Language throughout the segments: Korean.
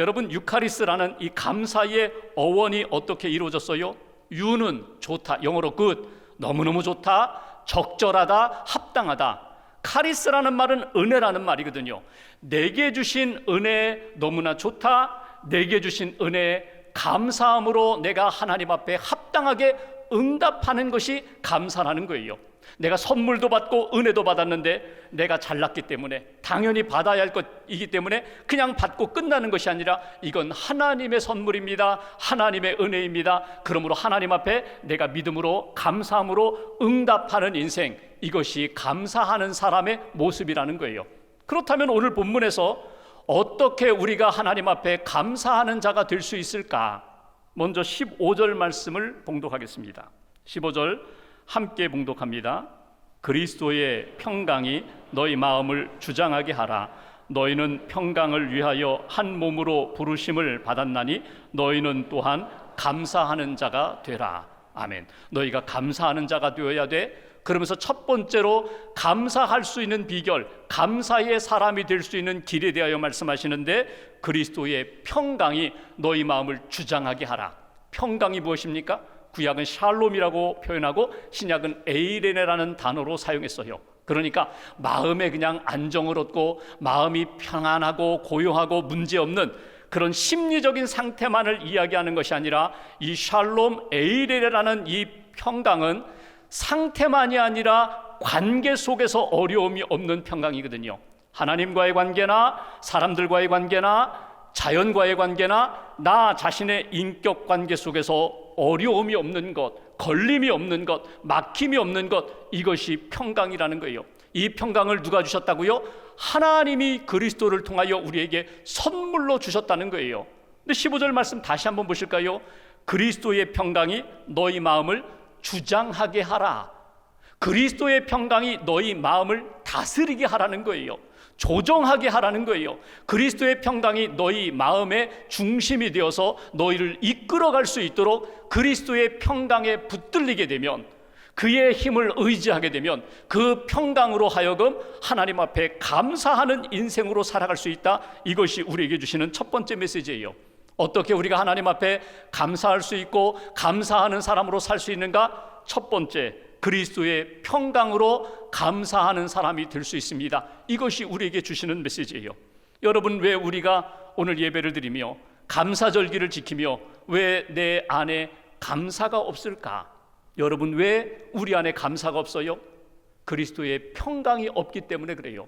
여러분, 유카리스라는 이 감사의 어원이 어떻게 이루어졌어요? 유는 좋다, 영어로 good, 너무너무 좋다, 적절하다, 합당하다. 카리스라는 말은 은혜라는 말이거든요. 내게 주신 은혜 너무나 좋다, 내게 주신 은혜 감사함으로 내가 하나님 앞에 합당하게 응답하는 것이 감사라는 거예요. 내가 선물도 받고 은혜도 받았는데 내가 잘났기 때문에 당연히 받아야 할 것이기 때문에 그냥 받고 끝나는 것이 아니라 이건 하나님의 선물입니다, 하나님의 은혜입니다. 그러므로 하나님 앞에 내가 믿음으로 감사함으로 응답하는 인생, 이것이 감사하는 사람의 모습이라는 거예요. 그렇다면 오늘 본문에서 어떻게 우리가 하나님 앞에 감사하는 자가 될 수 있을까? 먼저 15절 말씀을 봉독하겠습니다. 15절 함께 봉독합니다. 그리스도의 평강이 너희 마음을 주장하게 하라. 너희는 평강을 위하여 한 몸으로 부르심을 받았나니 너희는 또한 감사하는 자가 되라. 아멘. 너희가 감사하는 자가 되어야 돼. 그러면서 첫 번째로 감사할 수 있는 비결, 감사의 사람이 될 수 있는 길에 대하여 말씀하시는데, 그리스도의 평강이 너희 마음을 주장하게 하라. 평강이 무엇입니까? 구약은 샬롬이라고 표현하고 신약은 에이레네라는 단어로 사용했어요. 그러니까 마음에 그냥 안정을 얻고 마음이 평안하고 고요하고 문제없는 그런 심리적인 상태만을 이야기하는 것이 아니라, 이 샬롬 에이레네라는 이 평강은 상태만이 아니라 관계 속에서 어려움이 없는 평강이거든요. 하나님과의 관계나 사람들과의 관계나 자연과의 관계나 나 자신의 인격 관계 속에서 어려움이 없는 것, 걸림이 없는 것, 막힘이 없는 것, 이것이 평강이라는 거예요. 이 평강을 누가 주셨다고요? 하나님이 그리스도를 통하여 우리에게 선물로 주셨다는 거예요. 근데 15절 말씀 다시 한번 보실까요? 그리스도의 평강이 너희 마음을 주장하게 하라. 그리스도의 평강이 너희 마음을 다스리게 하라는 거예요. 조정하게 하라는 거예요. 그리스도의 평강이 너희 마음의 중심이 되어서 너희를 이끌어갈 수 있도록 그리스도의 평강에 붙들리게 되면, 그의 힘을 의지하게 되면 그 평강으로 하여금 하나님 앞에 감사하는 인생으로 살아갈 수 있다. 이것이 우리에게 주시는 첫 번째 메시지예요. 어떻게 우리가 하나님 앞에 감사할 수 있고 감사하는 사람으로 살 수 있는가? 첫 번째, 그리스도의 평강으로 감사하는 사람이 될 수 있습니다. 이것이 우리에게 주시는 메시지예요. 여러분, 왜 우리가 오늘 예배를 드리며 감사절기를 지키며 왜 내 안에 감사가 없을까? 여러분, 왜 우리 안에 감사가 없어요? 그리스도의 평강이 없기 때문에 그래요.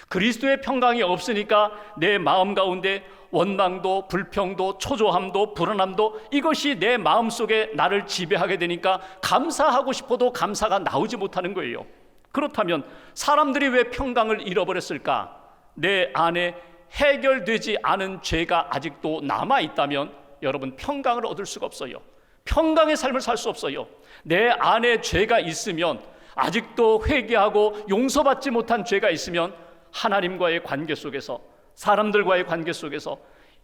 그리스도의 평강이 없으니까 내 마음 가운데 원망도, 불평도, 초조함도, 불안함도, 이것이 내 마음속에 나를 지배하게 되니까 감사하고 싶어도 감사가 나오지 못하는 거예요. 그렇다면 사람들이 왜 평강을 잃어버렸을까? 내 안에 해결되지 않은 죄가 아직도 남아있다면 여러분, 평강을 얻을 수가 없어요. 평강의 삶을 살 수 없어요. 내 안에 죄가 있으면, 아직도 회개하고 용서받지 못한 죄가 있으면 하나님과의 관계 속에서, 사람들과의 관계 속에서,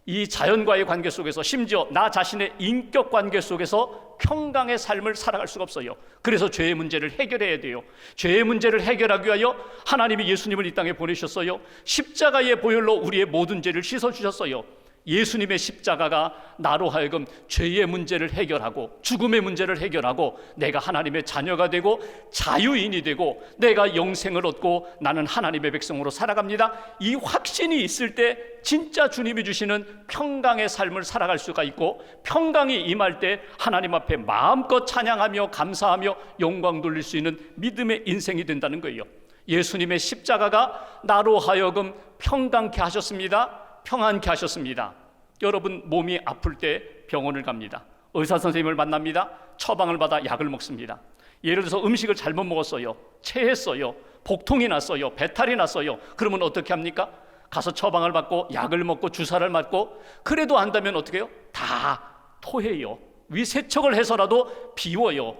이 자연과의 관계 속에서, 심지어 나 자신의 인격 관계 속에서 평강의 삶을 살아갈 수가 없어요. 그래서 죄의 문제를 해결해야 돼요. 죄의 문제를 해결하기 위하여 하나님이 예수님을 이 땅에 보내셨어요. 십자가의 보혈로 우리의 모든 죄를 씻어주셨어요. 예수님의 십자가가 나로 하여금 죄의 문제를 해결하고 죽음의 문제를 해결하고 내가 하나님의 자녀가 되고 자유인이 되고 내가 영생을 얻고 나는 하나님의 백성으로 살아갑니다. 이 확신이 있을 때 진짜 주님이 주시는 평강의 삶을 살아갈 수가 있고, 평강이 임할 때 하나님 앞에 마음껏 찬양하며 감사하며 영광 돌릴 수 있는 믿음의 인생이 된다는 거예요. 예수님의 십자가가 나로 하여금 평강케 하셨습니다. 평안케 하셨습니다. 여러분, 몸이 아플 때 병원을 갑니다. 의사 선생님을 만납니다. 처방을 받아 약을 먹습니다. 예를 들어서 음식을 잘못 먹었어요. 체했어요. 복통이 났어요. 배탈이 났어요. 그러면 어떻게 합니까? 가서 처방을 받고 약을 먹고 주사를 맞고, 그래도 안다면 어떻게 해요? 다 토해요. 위세척을 해서라도 비워요.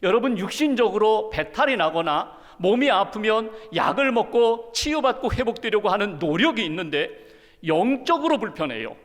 여러분, 육신적으로 배탈이 나거나 몸이 아프면 약을 먹고 치유받고 회복되려고 하는 노력이 있는데 영적으로 불편해요.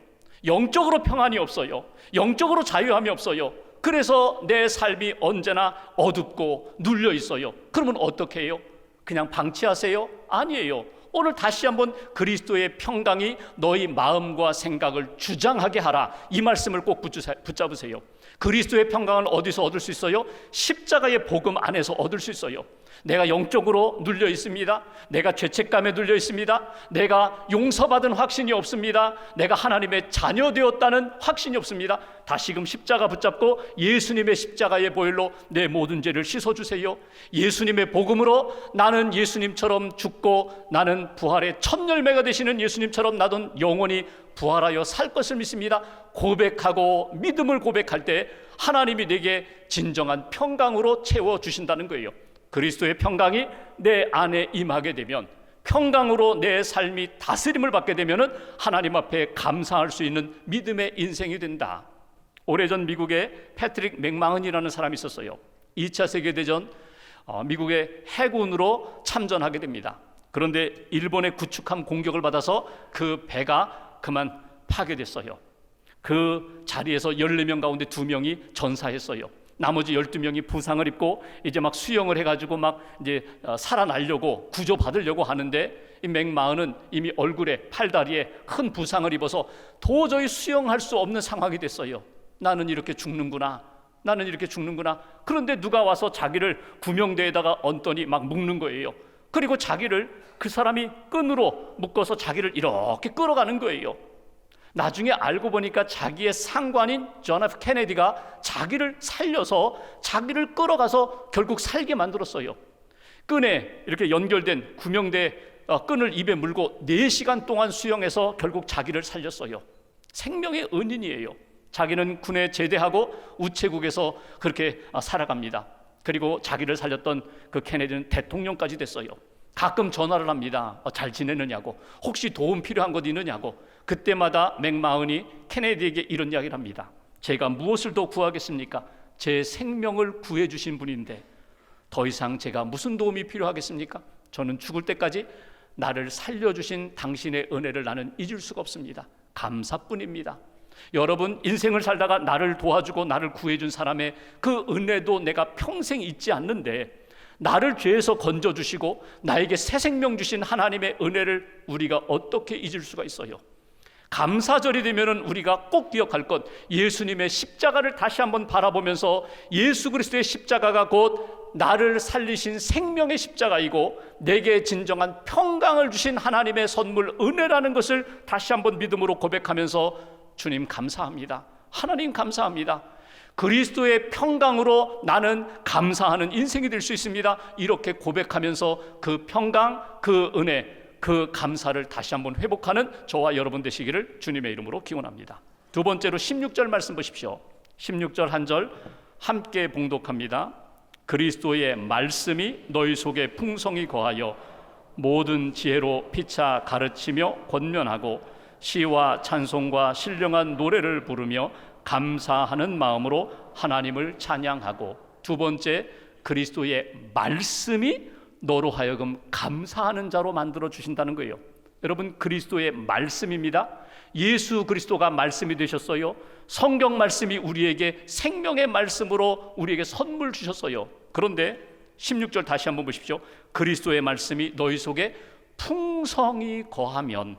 영적으로 평안이 없어요. 영적으로 자유함이 없어요. 그래서 내 삶이 언제나 어둡고 눌려 있어요. 그러면 어떻게 해요? 그냥 방치하세요? 아니에요. 오늘 다시 한번 그리스도의 평강이 너희 마음과 생각을 주장하게 하라. 이 말씀을 꼭 붙잡으세요. 그리스도의 평강을 어디서 얻을 수 있어요? 십자가의 복음 안에서 얻을 수 있어요. 내가 영적으로 눌려 있습니다. 내가 죄책감에 눌려 있습니다. 내가 용서받은 확신이 없습니다. 내가 하나님의 자녀 되었다는 확신이 없습니다. 다시금 십자가 붙잡고 예수님의 십자가의 보혈로 내 모든 죄를 씻어주세요. 예수님의 복음으로 나는 예수님처럼 죽고 나는 부활의 첫 열매가 되시는 예수님처럼 나도 영원히 부활하여 살 것을 믿습니다. 고백하고 믿음을 고백할 때 하나님이 내게 진정한 평강으로 채워주신다는 거예요. 그리스도의 평강이 내 안에 임하게 되면, 평강으로 내 삶이 다스림을 받게 되면 하나님 앞에 감사할 수 있는 믿음의 인생이 된다. 오래전 미국에 패트릭 맥마흔이라는 사람이 있었어요. 2차 세계대전 미국의 해군으로 참전하게 됩니다. 그런데 일본의 구축함 공격을 받아서 그 배가 그만 파괴됐어요. 그 자리에서 14명 가운데 2명이 전사했어요. 나머지 12명이 부상을 입고 이제 막 수영을 해가지고 막 이제 살아나려고 구조받으려고 하는데, 이 맥마흔은 이미 얼굴에 팔다리에 큰 부상을 입어서 도저히 수영할 수 없는 상황이 됐어요. 나는 이렇게 죽는구나, 나는 이렇게 죽는구나. 그런데 누가 와서 자기를 구명대에다가 얹더니 막 묶는 거예요. 그리고 자기를, 그 사람이 끈으로 묶어서 자기를 이렇게 끌어가는 거예요. 나중에 알고 보니까 자기의 상관인 존 F 케네디가 자기를 살려서 자기를 끌어가서 결국 살게 만들었어요. 끈에 이렇게 연결된 구명대 끈을 입에 물고 4시간 동안 수영해서 결국 자기를 살렸어요. 생명의 은인이에요. 자기는 군에 제대하고 우체국에서 그렇게 살아갑니다. 그리고 자기를 살렸던 그 케네디는 대통령까지 됐어요. 가끔 전화를 합니다. 잘 지내느냐고, 혹시 도움 필요한 것 있느냐고. 그때마다 맥마흔이 케네디에게 이런 이야기를 합니다. 제가 무엇을 더 구하겠습니까? 제 생명을 구해주신 분인데 더 이상 제가 무슨 도움이 필요하겠습니까? 저는 죽을 때까지 나를 살려주신 당신의 은혜를 나는 잊을 수가 없습니다. 감사뿐입니다. 여러분, 인생을 살다가 나를 도와주고 나를 구해준 사람의 그 은혜도 내가 평생 잊지 않는데, 나를 죄에서 건져주시고 나에게 새 생명 주신 하나님의 은혜를 우리가 어떻게 잊을 수가 있어요? 감사절이 되면 우리가 꼭 기억할 것, 예수님의 십자가를 다시 한번 바라보면서 예수 그리스도의 십자가가 곧 나를 살리신 생명의 십자가이고 내게 진정한 평강을 주신 하나님의 선물 은혜라는 것을 다시 한번 믿음으로 고백하면서, 주님 감사합니다, 하나님 감사합니다, 그리스도의 평강으로 나는 감사하는 인생이 될 수 있습니다. 이렇게 고백하면서 그 평강, 그 은혜, 그 감사를 다시 한번 회복하는 저와 여러분 되시기를 주님의 이름으로 기원합니다. 두 번째로 16절 말씀 보십시오. 16절 한 절 함께 봉독합니다. 그리스도의 말씀이 너희 속에 풍성히 거하여 모든 지혜로 피차 가르치며 권면하고 시와 찬송과 신령한 노래를 부르며 감사하는 마음으로 하나님을 찬양하고. 두 번째, 그리스도의 말씀이 너로 하여금 감사하는 자로 만들어 주신다는 거예요. 여러분, 그리스도의 말씀입니다. 예수 그리스도가 말씀이 되셨어요. 성경 말씀이 우리에게 생명의 말씀으로 우리에게 선물 주셨어요. 그런데 16절 다시 한번 보십시오. 그리스도의 말씀이 너희 속에 풍성히 거하면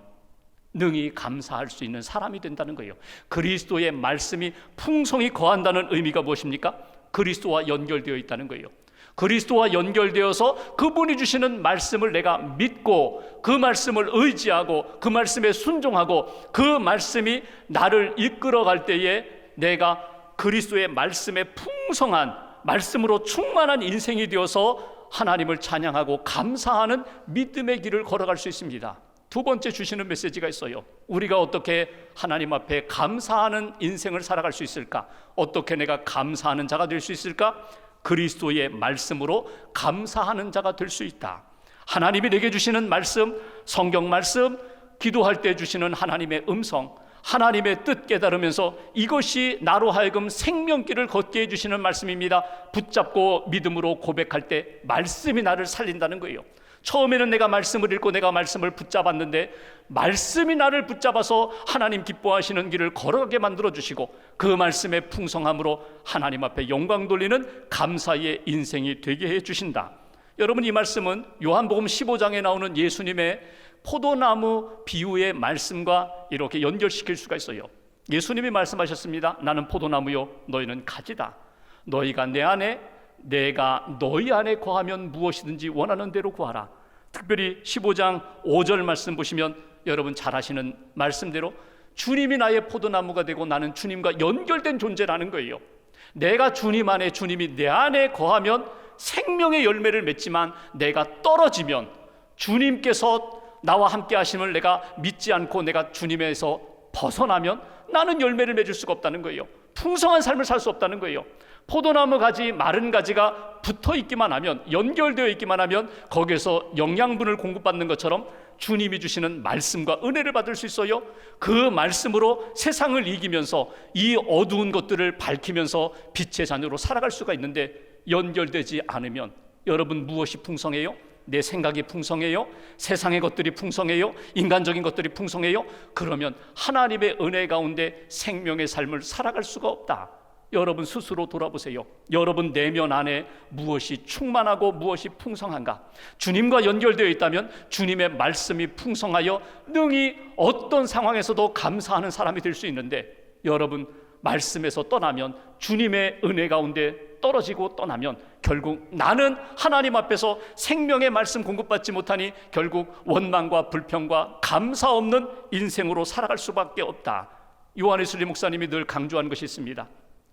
능히 감사할 수 있는 사람이 된다는 거예요. 그리스도의 말씀이 풍성히 거한다는 의미가 무엇입니까? 그리스도와 연결되어 있다는 거예요. 그리스도와 연결되어서 그분이 주시는 말씀을 내가 믿고 그 말씀을 의지하고 그 말씀에 순종하고 그 말씀이 나를 이끌어갈 때에 내가 그리스도의 말씀에 풍성한 말씀으로 충만한 인생이 되어서 하나님을 찬양하고 감사하는 믿음의 길을 걸어갈 수 있습니다. 두 번째 주시는 메시지가 있어요. 우리가 어떻게 하나님 앞에 감사하는 인생을 살아갈 수 있을까? 어떻게 내가 감사하는 자가 될 수 있을까? 그리스도의 말씀으로 감사하는 자가 될 수 있다. 하나님이 내게 주시는 말씀, 성경 말씀, 기도할 때 주시는 하나님의 음성, 하나님의 뜻 깨달으면서 이것이 나로 하여금 생명길을 걷게 해주시는 말씀입니다. 붙잡고 믿음으로 고백할 때 말씀이 나를 살린다는 거예요. 처음에는 내가 말씀을 읽고 내가 말씀을 붙잡았는데 말씀이 나를 붙잡아서 하나님 기뻐하시는 길을 걸어가게 만들어주시고 그 말씀의 풍성함으로 하나님 앞에 영광 돌리는 감사의 인생이 되게 해주신다. 여러분, 이 말씀은 요한복음 15장에 나오는 예수님의 포도나무 비유의 말씀과 이렇게 연결시킬 수가 있어요. 예수님이 말씀하셨습니다. 나는 포도나무요 너희는 가지다. 너희가 내 안에, 내가 너희 안에 거하면 무엇이든지 원하는 대로 구하라. 특별히 15장 5절 말씀 보시면 여러분 잘 아시는 말씀대로 주님이 나의 포도나무가 되고 나는 주님과 연결된 존재라는 거예요. 내가 주님 안에, 주님이 내 안에 거하면 생명의 열매를 맺지만, 내가 떨어지면, 주님께서 나와 함께 하심을 내가 믿지 않고 내가 주님에서 벗어나면 나는 열매를 맺을 수가 없다는 거예요. 풍성한 삶을 살 수 없다는 거예요. 포도나무 가지, 마른 가지가 붙어 있기만 하면, 연결되어 있기만 하면 거기에서 영양분을 공급받는 것처럼 주님이 주시는 말씀과 은혜를 받을 수 있어요. 그 말씀으로 세상을 이기면서 이 어두운 것들을 밝히면서 빛의 자녀로 살아갈 수가 있는데, 연결되지 않으면 여러분 무엇이 풍성해요? 내 생각이 풍성해요? 세상의 것들이 풍성해요? 인간적인 것들이 풍성해요? 그러면 하나님의 은혜 가운데 생명의 삶을 살아갈 수가 없다. 여러분 스스로 돌아보세요. 여러분 내면 안에 무엇이 충만하고 무엇이 풍성한가? 주님과 연결되어 있다면 주님의 말씀이 풍성하여 능히 어떤 상황에서도 감사하는 사람이 될 수 있는데, 여러분 말씀에서 떠나면, 주님의 은혜 가운데 떨어지고 떠나면 결국 나는 하나님 앞에서 생명의 말씀 공급받지 못하니 결국 원망과 불평과 감사 없는 인생으로 살아갈 수밖에 없다. 요한웨슬리 목사님이 늘 강조한 것이 있습니다.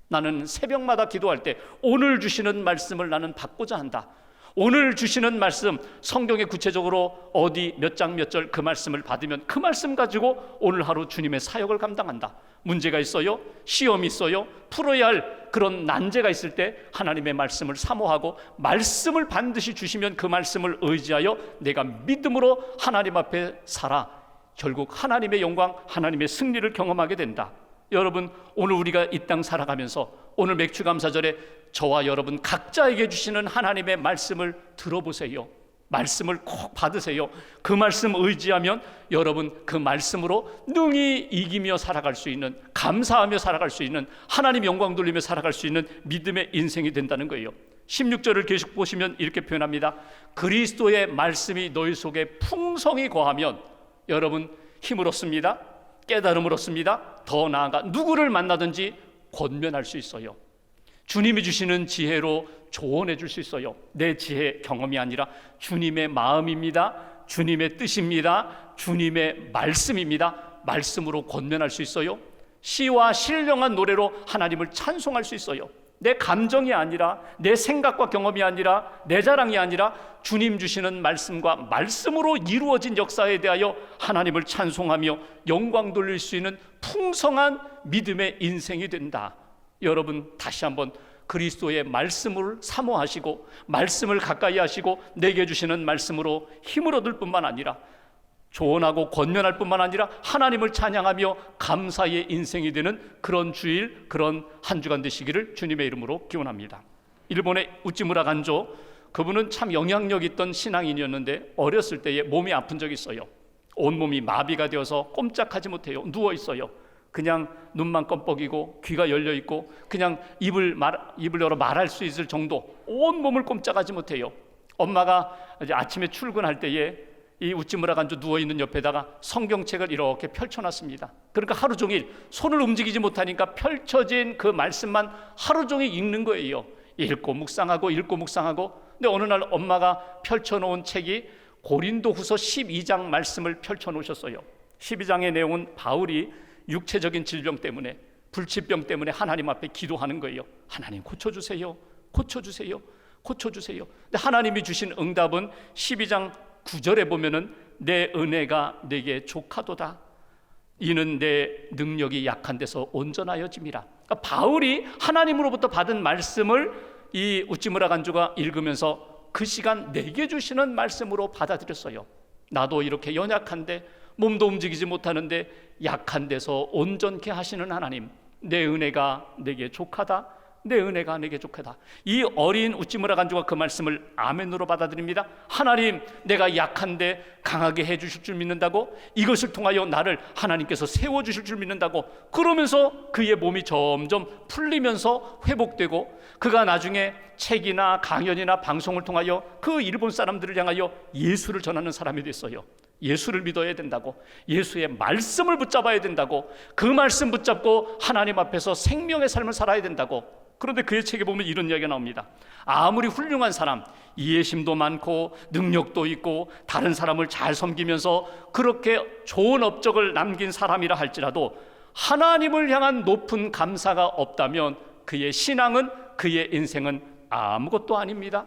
나는 새벽마다 기도할 때 오늘 주시는 말씀을 나는 받고자 한다. 오늘 주시는 말씀, 성경에 구체적으로 어디 몇 장 몇 절 그 말씀을 받으면 그 말씀 가지고 오늘 하루 주님의 사역을 감당한다. 문제가 있어요? 시험이 있어요? 풀어야 할 그런 난제가 있을 때 하나님의 말씀을 사모하고, 말씀을 반드시 주시면 그 말씀을 의지하여 내가 믿음으로 하나님 앞에 살아 결국 하나님의 영광, 하나님의 승리를 경험하게 된다. 여러분 오늘 우리가 이 땅 살아가면서 오늘 맥주감사절에 저와 여러분 각자에게 주시는 하나님의 말씀을 들어보세요. 말씀을 꼭 받으세요. 그 말씀 의지하면 여러분 그 말씀으로 능히 이기며 살아갈 수 있는, 감사하며 살아갈 수 있는, 하나님 영광 돌리며 살아갈 수 있는 믿음의 인생이 된다는 거예요. 16절을 계속 보시면 이렇게 표현합니다. 그리스도의 말씀이 너희 속에 풍성히 거하면 여러분 힘을 얻습니다. 깨달음을 얻습니다. 더 나아가 누구를 만나든지 권면할 수 있어요. 주님이 주시는 지혜로 조언해 줄 수 있어요. 내 지혜 경험이 아니라 주님의 마음입니다. 주님의 뜻입니다. 주님의 말씀입니다. 말씀으로 권면할 수 있어요. 시와 신령한 노래로 하나님을 찬송할 수 있어요. 내 감정이 아니라, 내 생각과 경험이 아니라, 내 자랑이 아니라 주님 주시는 말씀과 말씀으로 이루어진 역사에 대하여 하나님을 찬송하며 영광 돌릴 수 있는 풍성한 믿음의 인생이 된다. 여러분 다시 한번 그리스도의 말씀을 사모하시고 말씀을 가까이 하시고 내게 주시는 말씀으로 힘을 얻을 뿐만 아니라 조언하고 권면할 뿐만 아니라 하나님을 찬양하며 감사의 인생이 되는 그런 주일, 그런 한 주간 되시기를 주님의 이름으로 기원합니다. 일본의 우찌무라 간조, 그분은 참 영향력 있던 신앙인이었는데 어렸을 때에 몸이 아픈 적이 있어요. 온몸이 마비가 되어서 꼼짝하지 못해요. 누워 있어요. 그냥 눈만 껌뻑이고 귀가 열려 있고 그냥 입을 열어 말할 수 있을 정도, 온몸을 꼼짝하지 못해요. 엄마가 이제 아침에 출근할 때에 이 우찌무라 간조 누워있는 옆에다가 성경책을 이렇게 펼쳐놨습니다. 그러니까 하루 종일 손을 움직이지 못하니까 펼쳐진 그 말씀만 하루 종일 읽는 거예요. 읽고 묵상하고 읽고 묵상하고. 근데 어느 날 엄마가 펼쳐놓은 책이 고린도후서 12장 말씀을 펼쳐놓으셨어요. 12장의 내용은 바울이 육체적인 질병 때문에, 불치병 때문에 하나님 앞에 기도하는 거예요. 하나님 고쳐주세요, 고쳐주세요, 고쳐주세요. 근데 하나님이 주신 응답은 12장 9절에 보면은 내 은혜가 내게 족하도다. 이는 내 능력이 약한 데서 온전하여짐이라. 그러니까 바울이 하나님으로부터 받은 말씀을 이 우찌무라 간조가 읽으면서 그 시간 내게 주시는 말씀으로 받아들였어요. 나도 이렇게 연약한데, 몸도 움직이지 못하는데 약한 데서 온전케 하시는 하나님, 내 은혜가 내게 족하다. 내 은혜가 내게 족하다. 이 어린 우찌무라 간주가 그 말씀을 아멘으로 받아들입니다. 하나님, 내가 약한데 강하게 해주실 줄 믿는다고, 이것을 통하여 나를 하나님께서 세워주실 줄 믿는다고, 그러면서 그의 몸이 점점 풀리면서 회복되고, 그가 나중에 책이나 강연이나 방송을 통하여 그 일본 사람들을 향하여 예수를 전하는 사람이 됐어요. 예수를 믿어야 된다고, 예수의 말씀을 붙잡아야 된다고, 그 말씀 붙잡고 하나님 앞에서 생명의 삶을 살아야 된다고. 그런데 그의 책에 보면 이런 이야기가 나옵니다. 아무리 훌륭한 사람, 이해심도 많고 능력도 있고 다른 사람을 잘 섬기면서 그렇게 좋은 업적을 남긴 사람이라 할지라도 하나님을 향한 높은 감사가 없다면 그의 신앙은, 그의 인생은 아무것도 아닙니다.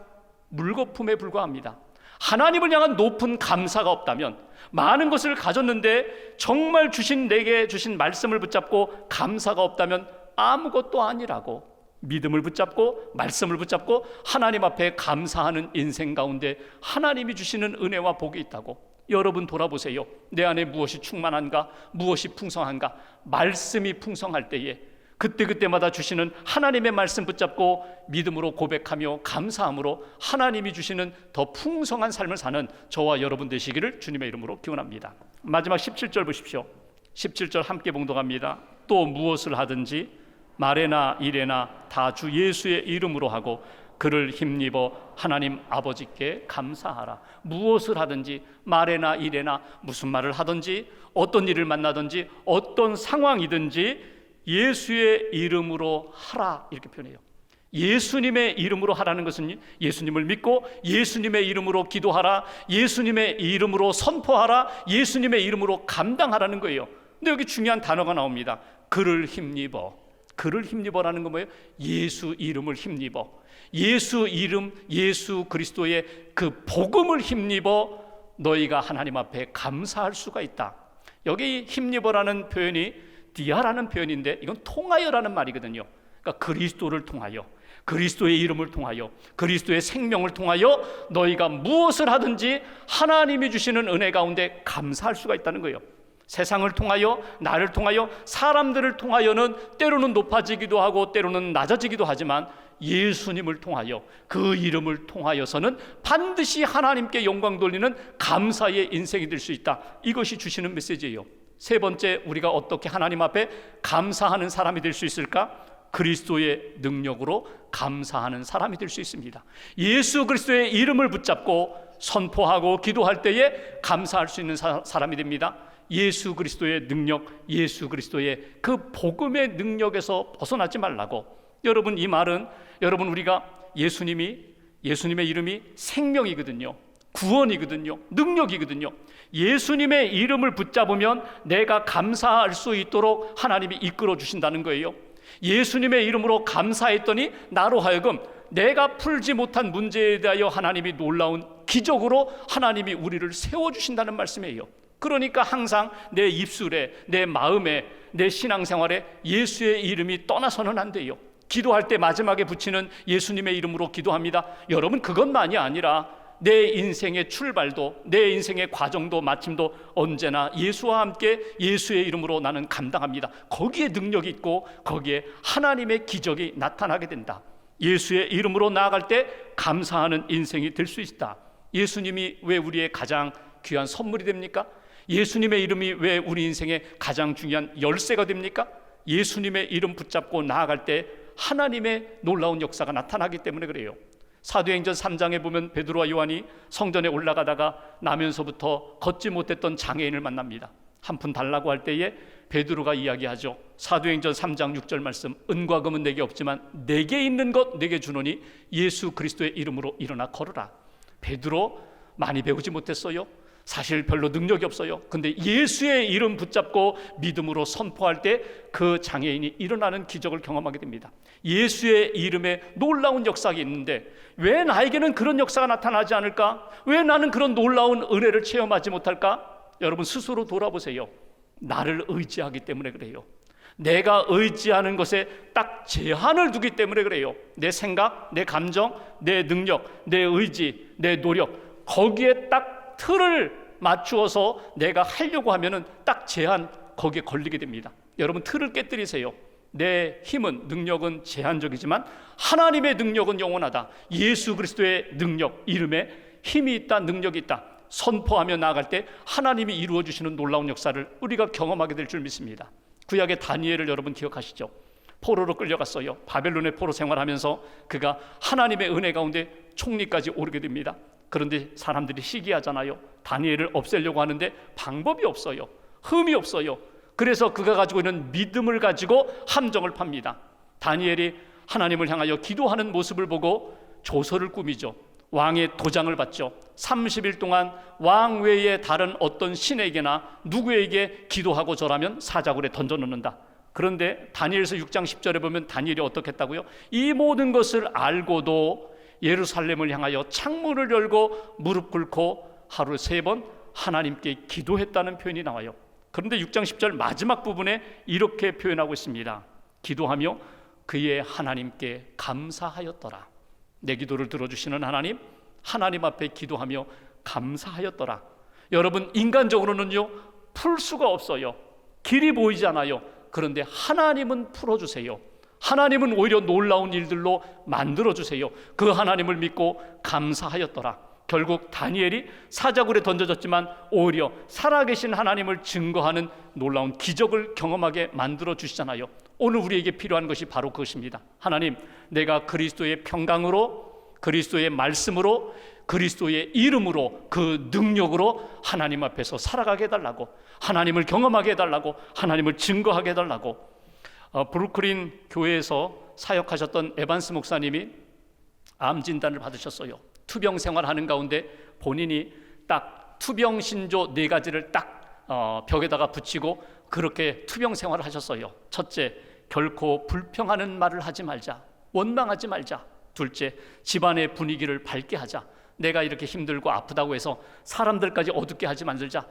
물거품에 불과합니다. 하나님을 향한 높은 감사가 없다면, 많은 것을 가졌는데 정말 내게 주신 말씀을 붙잡고 감사가 없다면 아무것도 아니라고. 믿음을 붙잡고 말씀을 붙잡고 하나님 앞에 감사하는 인생 가운데 하나님이 주시는 은혜와 복이 있다고. 여러분 돌아보세요. 내 안에 무엇이 충만한가, 무엇이 풍성한가. 말씀이 풍성할 때에 그때그때마다 주시는 하나님의 말씀 붙잡고 믿음으로 고백하며 감사함으로 하나님이 주시는 더 풍성한 삶을 사는 저와 여러분 되시기를 주님의 이름으로 기원합니다. 마지막 17절 보십시오. 17절 함께 봉독합니다. 또 무엇을 하든지 말에나 일에나 다 주 예수의 이름으로 하고 그를 힘입어 하나님 아버지께 감사하라. 무엇을 하든지, 말에나 일에나, 무슨 말을 하든지, 어떤 일을 만나든지, 어떤 상황이든지 예수의 이름으로 하라, 이렇게 표현해요. 예수님의 이름으로 하라는 것은 예수님을 믿고 예수님의 이름으로 기도하라, 예수님의 이름으로 선포하라, 예수님의 이름으로 감당하라는 거예요. 근데 여기 중요한 단어가 나옵니다. 그를 힘입어. 그를 힘입어라는 건 뭐예요? 예수 이름을 힘입어. 예수 이름, 예수 그리스도의 그 복음을 힘입어 너희가 하나님 앞에 감사할 수가 있다. 여기 힘입어라는 표현이 디아라는 표현인데 이건 통하여라는 말이거든요. 그러니까 그리스도를 통하여, 그리스도의 이름을 통하여, 그리스도의 생명을 통하여 너희가 무엇을 하든지 하나님이 주시는 은혜 가운데 감사할 수가 있다는 거예요. 세상을 통하여, 나를 통하여, 사람들을 통하여는 때로는 높아지기도 하고 때로는 낮아지기도 하지만 예수님을 통하여, 그 이름을 통하여서는 반드시 하나님께 영광 돌리는 감사의 인생이 될 수 있다. 이것이 주시는 메시지예요. 세 번째, 우리가 어떻게 하나님 앞에 감사하는 사람이 될 수 있을까? 그리스도의 능력으로 감사하는 사람이 될 수 있습니다. 예수 그리스도의 이름을 붙잡고 선포하고 기도할 때에 감사할 수 있는 사람이 됩니다. 예수 그리스도의 능력, 예수 그리스도의 그 복음의 능력에서 벗어나지 말라고. 여러분, 이 말은 여러분, 우리가 예수님의 이름이 생명이거든요, 구원이거든요, 능력이거든요. 예수님의 이름을 붙잡으면 내가 감사할 수 있도록 하나님이 이끌어 주신다는 거예요. 예수님의 이름으로 감사했더니 나로 하여금 내가 풀지 못한 문제에 대하여 하나님이 놀라운 기적으로 하나님이 우리를 세워주신다는 말씀이에요. 그러니까 항상 내 입술에, 내 마음에, 내 신앙생활에 예수의 이름이 떠나서는 안 돼요. 기도할 때 마지막에 붙이는 예수님의 이름으로 기도합니다. 여러분, 그것만이 아니라 내 인생의 출발도, 내 인생의 과정도 마침도 언제나 예수와 함께 예수의 이름으로 나는 감당합니다. 거기에 능력이 있고 거기에 하나님의 기적이 나타나게 된다. 예수의 이름으로 나아갈 때 감사하는 인생이 될 수 있다. 예수님이 왜 우리의 가장 귀한 선물이 됩니까? 예수님의 이름이 왜 우리 인생의 가장 중요한 열쇠가 됩니까? 예수님의 이름 붙잡고 나아갈 때 하나님의 놀라운 역사가 나타나기 때문에 그래요. 사도행전 3장에 보면 베드로와 요한이 성전에 올라가다가 나면서부터 걷지 못했던 장애인을 만납니다. 한 푼 달라고 할 때에 베드로가 이야기하죠. 사도행전 3장 6절 말씀, 은과 금은 내게 없지만 내게 있는 것 내게 주노니 예수 그리스도의 이름으로 일어나 걸으라. 베드로 많이 배우지 못했어요. 사실 별로 능력이 없어요. 근데 예수의 이름 붙잡고 믿음으로 선포할 때 그 장애인이 일어나는 기적을 경험하게 됩니다. 예수의 이름에 놀라운 역사가 있는데 왜 나에게는 그런 역사가 나타나지 않을까? 왜 나는 그런 놀라운 은혜를 체험하지 못할까? 여러분, 스스로 돌아보세요. 나를 의지하기 때문에 그래요. 내가 의지하는 것에 딱 제한을 두기 때문에 그래요. 내 생각, 내 감정, 내 능력, 내 의지, 내 노력, 거기에 딱 틀을 맞추어서 내가 하려고 하면은 딱 제한, 거기에 걸리게 됩니다. 여러분, 틀을 깨뜨리세요. 내 힘은, 능력은 제한적이지만 하나님의 능력은 영원하다. 예수 그리스도의 능력, 이름에 힘이 있다, 능력이 있다. 선포하며 나아갈 때 하나님이 이루어 주시는 놀라운 역사를 우리가 경험하게 될 줄 믿습니다. 구약의 다니엘을 여러분 기억하시죠? 포로로 끌려갔어요. 바벨론의 포로 생활하면서 그가 하나님의 은혜 가운데 총리까지 오르게 됩니다. 그런데 사람들이 시기하잖아요. 다니엘을 없애려고 하는데 방법이 없어요. 흠이 없어요. 그래서 그가 가지고 있는 믿음을 가지고 함정을 팝니다. 다니엘이 하나님을 향하여 기도하는 모습을 보고 조서를 꾸미죠. 왕의 도장을 받죠. 30일 동안 왕 외에 다른 어떤 신에게나 누구에게 기도하고 절하면 사자굴에 던져놓는다. 그런데 다니엘서 6장 10절에 보면 다니엘이 어떻게 했다고요? 이 모든 것을 알고도 예루살렘을 향하여 창문을 열고 무릎 꿇고 하루 3번 하나님께 기도했다는 표현이 나와요. 그런데 6장 10절 마지막 부분에 이렇게 표현하고 있습니다. 기도하며 그의 하나님께 감사하였더라. 내 기도를 들어주시는 하나님, 하나님 앞에 기도하며 감사하였더라. 여러분, 인간적으로는요 풀 수가 없어요. 길이 보이지 않아요. 그런데 하나님은 풀어주세요. 하나님은 오히려 놀라운 일들로 만들어주세요. 그 하나님을 믿고 감사하였더라. 결국 다니엘이 사자굴에 던져졌지만 오히려 살아계신 하나님을 증거하는 놀라운 기적을 경험하게 만들어주시잖아요. 오늘 우리에게 필요한 것이 바로 그것입니다. 하나님, 내가 그리스도의 평강으로, 그리스도의 말씀으로, 그리스도의 이름으로, 그 능력으로 하나님 앞에서 살아가게 해달라고, 하나님을 경험하게 해달라고, 하나님을 증거하게 해달라고. 브루클린 교회에서 사역하셨던 에반스 목사님이 암 진단을 받으셨어요. 투병 생활하는 가운데 본인이 딱 투병 신조 4가지를 딱 벽에다가 붙이고 그렇게 투병 생활을 하셨어요. 첫째, 결코 불평하는 말을 하지 말자. 원망하지 말자. 둘째, 집안의 분위기를 밝게 하자. 내가 이렇게 힘들고 아프다고 해서 사람들까지 어둡게 하지 말자.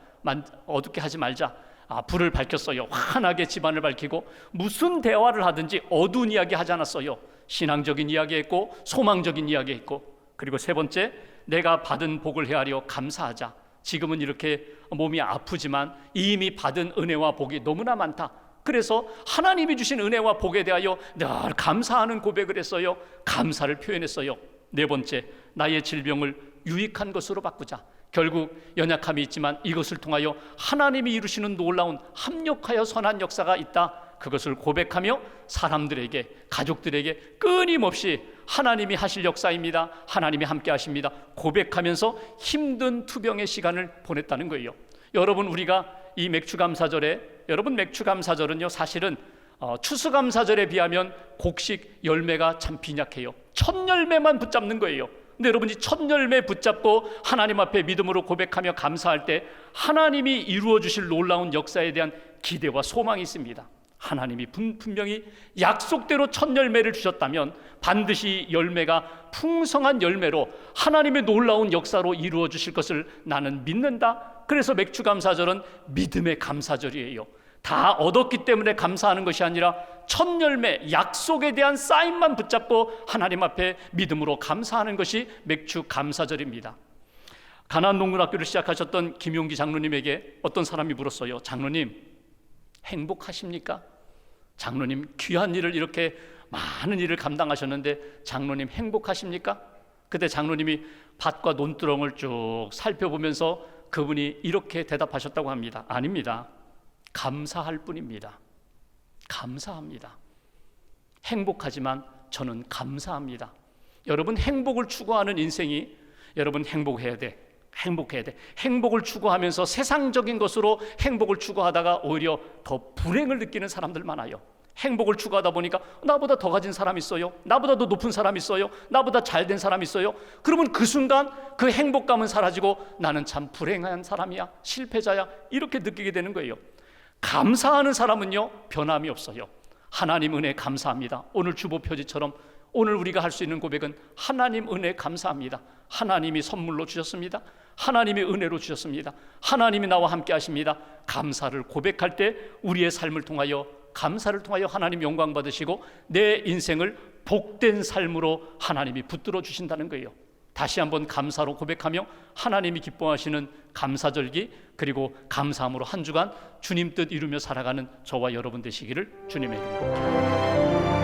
불을 밝혔어요. 환하게 집안을 밝히고 무슨 대화를 하든지 어두운 이야기 하지 않았어요. 신앙적인 이야기 했고 소망적인 이야기 했고, 그리고 3번째, 내가 받은 복을 헤아려 감사하자. 지금은 이렇게 몸이 아프지만 이미 받은 은혜와 복이 너무나 많다. 그래서 하나님이 주신 은혜와 복에 대하여 늘 감사하는 고백을 했어요. 감사를 표현했어요. 4번째, 나의 질병을 유익한 것으로 바꾸자. 결국 연약함이 있지만 이것을 통하여 하나님이 이루시는 놀라운 합력하여 선한 역사가 있다. 그것을 고백하며 사람들에게, 가족들에게 끊임없이 하나님이 하실 역사입니다, 하나님이 함께 하십니다 고백하면서 힘든 투병의 시간을 보냈다는 거예요. 여러분, 우리가 이 맥추감사절에, 여러분 맥추감사절은요 사실은 추수감사절에 비하면 곡식 열매가 참 빈약해요. 첫 열매만 붙잡는 거예요. 근데 여러분이 첫 열매 붙잡고 하나님 앞에 믿음으로 고백하며 감사할 때 하나님이 이루어 주실 놀라운 역사에 대한 기대와 소망이 있습니다. 하나님이 분명히 약속대로 첫 열매를 주셨다면 반드시 열매가 풍성한 열매로 하나님의 놀라운 역사로 이루어 주실 것을 나는 믿는다. 그래서 맥추감사절은 믿음의 감사절이에요. 다 얻었기 때문에 감사하는 것이 아니라 첫 열매, 약속에 대한 사인만 붙잡고 하나님 앞에 믿음으로 감사하는 것이 맥추감사절입니다. 가나안 농군학교를 시작하셨던 김용기 장로님에게 어떤 사람이 물었어요. 장로님, 행복하십니까? 장로님, 귀한 일을, 이렇게 많은 일을 감당하셨는데 장로님 행복하십니까? 그때 장로님이 밭과 논두렁을 쭉 살펴보면서 그분이 이렇게 대답하셨다고 합니다. 아닙니다. 감사할 뿐입니다. 감사합니다. 행복하지만 저는 감사합니다. 여러분, 행복을 추구하는 인생이, 여러분 행복해야 돼. 행복을 추구하면서 세상적인 것으로 행복을 추구하다가 오히려 더 불행을 느끼는 사람들 많아요. 행복을 추구하다 보니까 나보다 더 가진 사람 있어요, 나보다 더 높은 사람 있어요, 나보다 잘된 사람 있어요. 그러면 그 순간 그 행복감은 사라지고 나는 참 불행한 사람이야, 실패자야, 이렇게 느끼게 되는 거예요. 감사하는 사람은요 변함이 없어요. 하나님 은혜 감사합니다. 오늘 주보표지처럼 오늘 우리가 할 수 있는 고백은 하나님 은혜 감사합니다. 하나님이 선물로 주셨습니다. 하나님이 은혜로 주셨습니다. 하나님이 나와 함께 하십니다. 감사를 고백할 때 우리의 삶을 통하여, 감사를 통하여 하나님 영광 받으시고 내 인생을 복된 삶으로 하나님이 붙들어 주신다는 거예요. 다시 한번 감사로 고백하며 하나님이 기뻐하시는 감사절기, 그리고 감사함으로 한 주간 주님 뜻 이루며 살아가는 저와 여러분 되시기를 주님의 이름으로